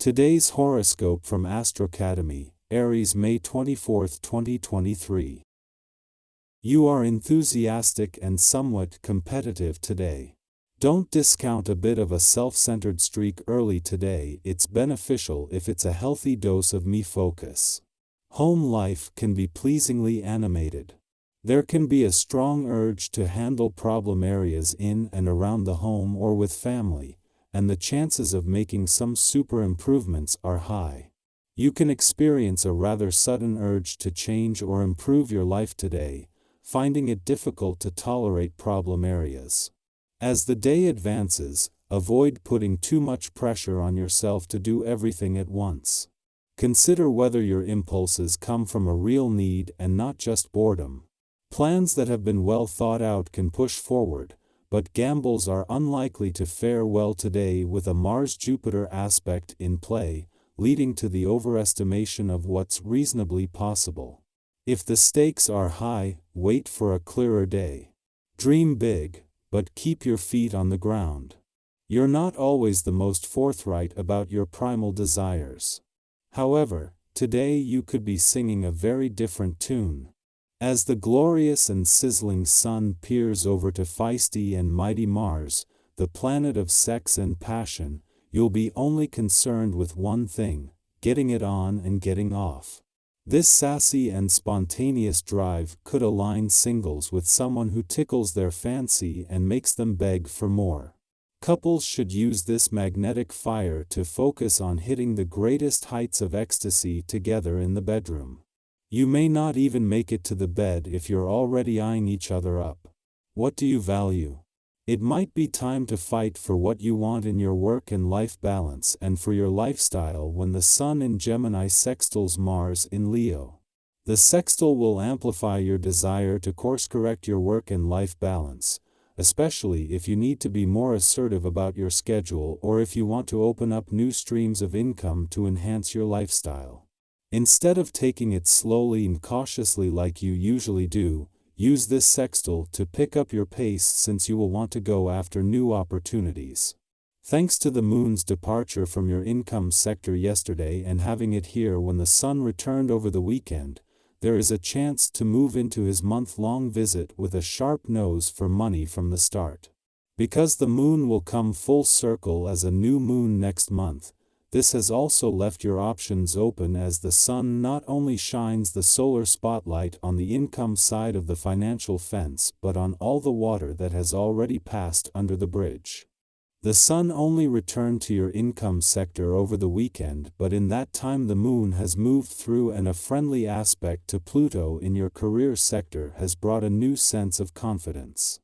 Today's horoscope from Astro Academy, Aries May 24, 2023. You are enthusiastic and somewhat competitive today. Don't discount a bit of a self-centered streak early today. It's beneficial if it's a healthy dose of me focus. Home life can be pleasingly animated. There can be a strong urge to handle problem areas in and around the home or with family, and the chances of making some super improvements are high. You can experience a rather sudden urge to change or improve your life today, finding it difficult to tolerate problem areas. As the day advances, avoid putting too much pressure on yourself to do everything at once. Consider whether your impulses come from a real need and not just boredom. Plans that have been well thought out can push forward, but gambles are unlikely to fare well today with a Mars-Jupiter aspect in play, leading to the overestimation of what's reasonably possible. If the stakes are high, wait for a clearer day. Dream big, but keep your feet on the ground. You're not always the most forthright about your primal desires. However, today you could be singing a very different tune. As the glorious and sizzling sun peers over to feisty and mighty Mars, the planet of sex and passion, you'll be only concerned with one thing: getting it on and getting off. This sassy and spontaneous drive could align singles with someone who tickles their fancy and makes them beg for more. Couples should use this magnetic fire to focus on hitting the greatest heights of ecstasy together in the bedroom. You may not even make it to the bed if you're already eyeing each other up. What do you value? It might be time to fight for what you want in your work and life balance and for your lifestyle when the Sun in Gemini sextiles Mars in Leo. The sextile will amplify your desire to course-correct your work and life balance, especially if you need to be more assertive about your schedule or if you want to open up new streams of income to enhance your lifestyle. Instead of taking it slowly and cautiously like you usually do, use this sextile to pick up your pace since you will want to go after new opportunities. Thanks to the moon's departure from your income sector yesterday and having it here when the sun returned over the weekend, there is a chance to move into his month-long visit with a sharp nose for money from the start. Because the moon will come full circle as a new moon next month, this has also left your options open as the sun not only shines the solar spotlight on the income side of the financial fence but on all the water that has already passed under the bridge. The sun only returned to your income sector over the weekend, but in that time the moon has moved through and a friendly aspect to Pluto in your career sector has brought a new sense of confidence.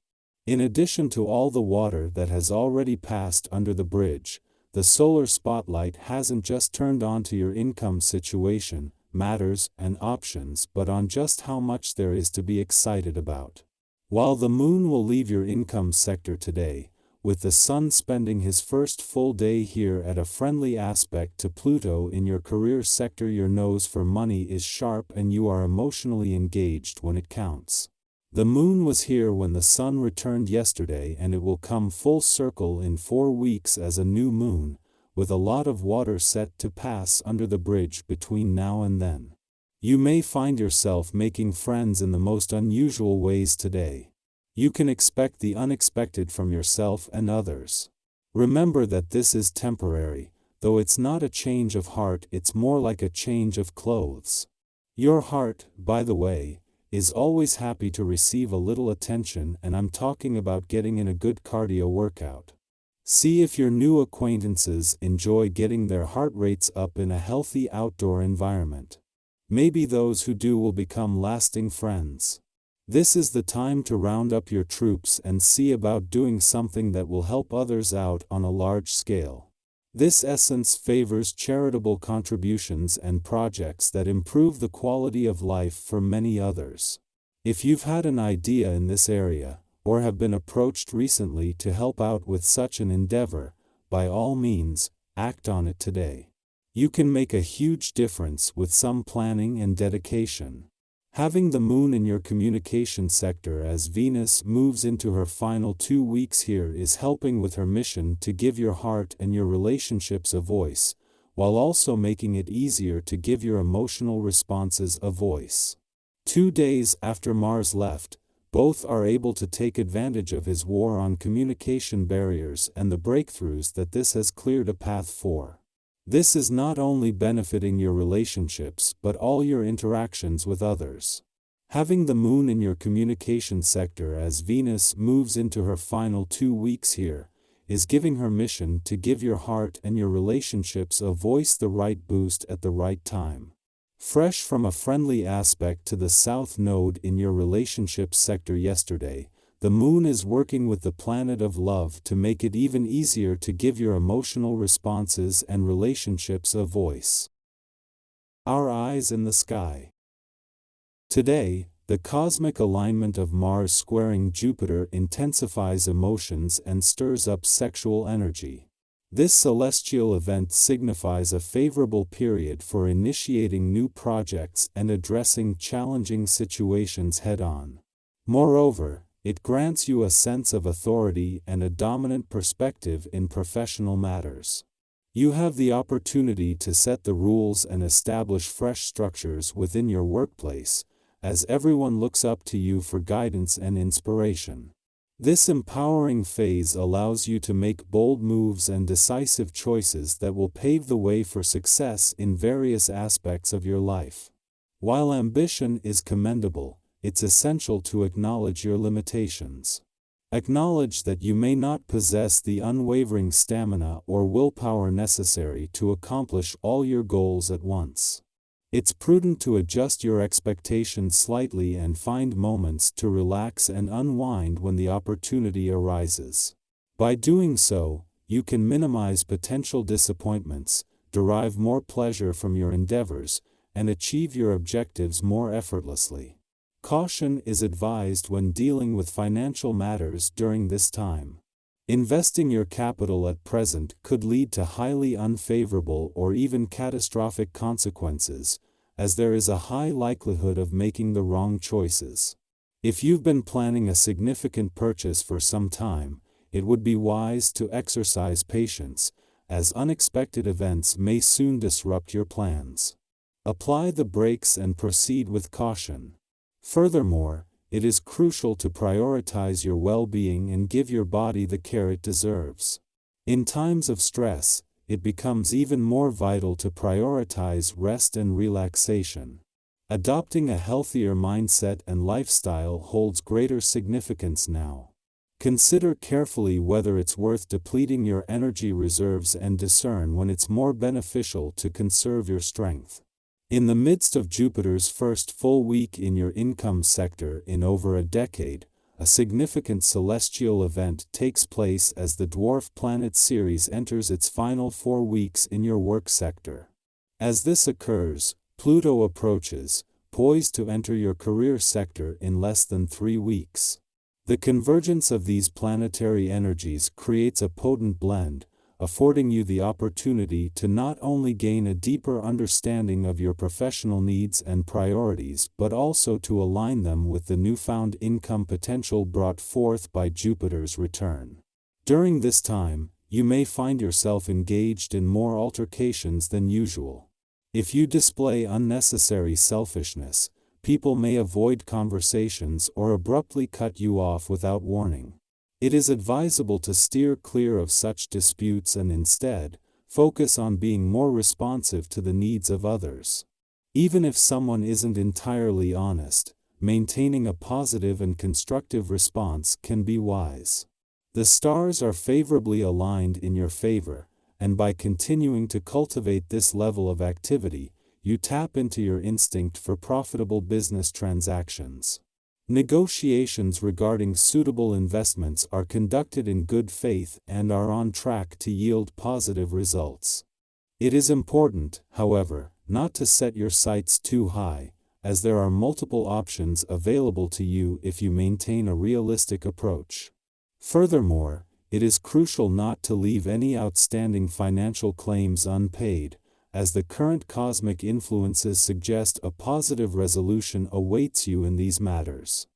In addition to all the water that has already passed under the bridge, the solar spotlight hasn't just turned on to your income situation, matters, and options but on just how much there is to be excited about. While the moon will leave your income sector today, with the sun spending his first full day here at a friendly aspect to Pluto in your career sector, your nose for money is sharp and you are emotionally engaged when it counts. The moon was here when the sun returned yesterday and it will come full circle in 4 weeks as a new moon, with a lot of water set to pass under the bridge between now and then. You may find yourself making friends in the most unusual ways today. You can expect the unexpected from yourself and others. Remember that this is temporary, though it's not a change of heart, it's more like a change of clothes. Your heart, by the way, is always happy to receive a little attention, and I'm talking about getting in a good cardio workout. See if your new acquaintances enjoy getting their heart rates up in a healthy outdoor environment. Maybe those who do will become lasting friends. This is the time to round up your troops and see about doing something that will help others out on a large scale. This essence favors charitable contributions and projects that improve the quality of life for many others. If you've had an idea in this area, or have been approached recently to help out with such an endeavor, by all means, act on it today. You can make a huge difference with some planning and dedication. Having the moon in your communication sector as Venus moves into her final 2 weeks here is helping with her mission to give your heart and your relationships a voice, while also making it easier to give your emotional responses a voice. 2 days after Mars left, both are able to take advantage of his war on communication barriers and the breakthroughs that this has cleared a path for. This is not only benefiting your relationships but all your interactions with others. Having the moon in your communication sector as Venus moves into her final 2 weeks here, is giving her mission to give your heart and your relationships a voice, the right boost at the right time. Fresh from a friendly aspect to the South Node in your relationships sector yesterday, the moon is working with the planet of love to make it even easier to give your emotional responses and relationships a voice. Our eyes in the sky. Today, the cosmic alignment of Mars squaring Jupiter intensifies emotions and stirs up sexual energy. This celestial event signifies a favorable period for initiating new projects and addressing challenging situations head-on. Moreover, it grants you a sense of authority and a dominant perspective in professional matters. You have the opportunity to set the rules and establish fresh structures within your workplace, as everyone looks up to you for guidance and inspiration. This empowering phase allows you to make bold moves and decisive choices that will pave the way for success in various aspects of your life. While ambition is commendable, it's essential to acknowledge your limitations. Acknowledge that you may not possess the unwavering stamina or willpower necessary to accomplish all your goals at once. It's prudent to adjust your expectations slightly and find moments to relax and unwind when the opportunity arises. By doing so, you can minimize potential disappointments, derive more pleasure from your endeavors, and achieve your objectives more effortlessly. Caution is advised when dealing with financial matters during this time. Investing your capital at present could lead to highly unfavorable or even catastrophic consequences, as there is a high likelihood of making the wrong choices. If you've been planning a significant purchase for some time, it would be wise to exercise patience, as unexpected events may soon disrupt your plans. Apply the brakes and proceed with caution. Furthermore, it is crucial to prioritize your well-being and give your body the care it deserves. In times of stress, it becomes even more vital to prioritize rest and relaxation. Adopting a healthier mindset and lifestyle holds greater significance now. Consider carefully whether it's worth depleting your energy reserves and discern when it's more beneficial to conserve your strength. In the midst of Jupiter's first full week in your income sector in over a decade, a significant celestial event takes place as the dwarf planet Ceres enters its final 4 weeks in your work sector. As this occurs, Pluto approaches, poised to enter your career sector in less than 3 weeks. The convergence of these planetary energies creates a potent blend, affording you the opportunity to not only gain a deeper understanding of your professional needs and priorities but also to align them with the newfound income potential brought forth by Jupiter's return. During this time, you may find yourself engaged in more altercations than usual. If you display unnecessary selfishness, people may avoid conversations or abruptly cut you off without warning. It is advisable to steer clear of such disputes and instead, focus on being more responsive to the needs of others. Even if someone isn't entirely honest, maintaining a positive and constructive response can be wise. The stars are favorably aligned in your favor, and by continuing to cultivate this level of activity, you tap into your instinct for profitable business transactions. Negotiations regarding suitable investments are conducted in good faith and are on track to yield positive results. It is important, however, not to set your sights too high, as there are multiple options available to you if you maintain a realistic approach. Furthermore, it is crucial not to leave any outstanding financial claims unpaid, as the current cosmic influences suggest a positive resolution awaits you in these matters.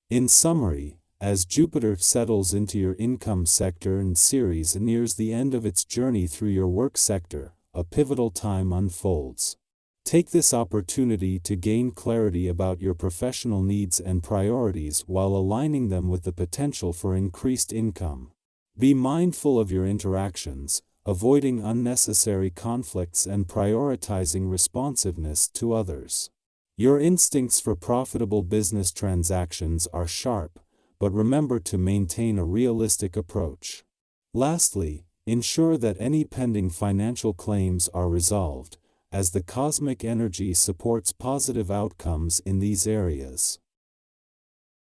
In summary, as Jupiter settles into your income sector and Ceres nears the end of its journey through your work sector, a pivotal time unfolds. Take this opportunity to gain clarity about your professional needs and priorities while aligning them with the potential for increased income. Be mindful of your interactions, avoiding unnecessary conflicts and prioritizing responsiveness to others. Your instincts for profitable business transactions are sharp, but remember to maintain a realistic approach. Lastly, ensure that any pending financial claims are resolved, as the cosmic energy supports positive outcomes in these areas.